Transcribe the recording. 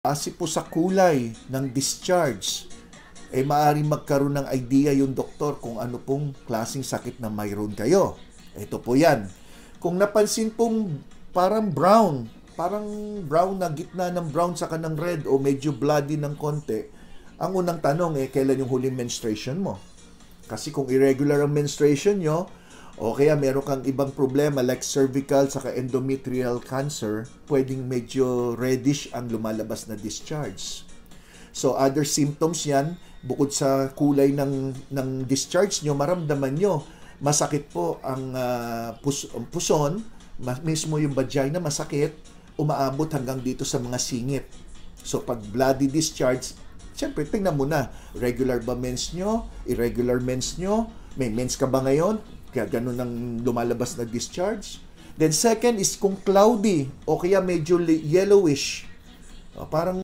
Base po sa kulay ng discharge, maaaring magkaroon ng idea yung doktor kung ano pong klaseng sakit na mayroon kayo. Ito po yan. Kung napansin pong parang brown na gitna ng brown sa kanang red o medyo bloody ng konti, ang unang tanong kailan yung huling menstruation mo? Kasi kung irregular ang menstruation nyo, o kaya meron kang ibang problema like cervical saka endometrial cancer, pwedeng medyo reddish ang lumalabas na discharge. So other symptoms yan, bukod sa kulay ng discharge nyo, maramdaman nyo, masakit po ang puson, mismo yung vagina masakit, umaabot hanggang dito sa mga singit. So pag bloody discharge, siyempre tingnan mo na, regular ba mens nyo, irregular mens nyo, may mens ka ba ngayon? Kaya ganun ang lumalabas na discharge. Then second is kung cloudy o kaya medyo yellowish. Parang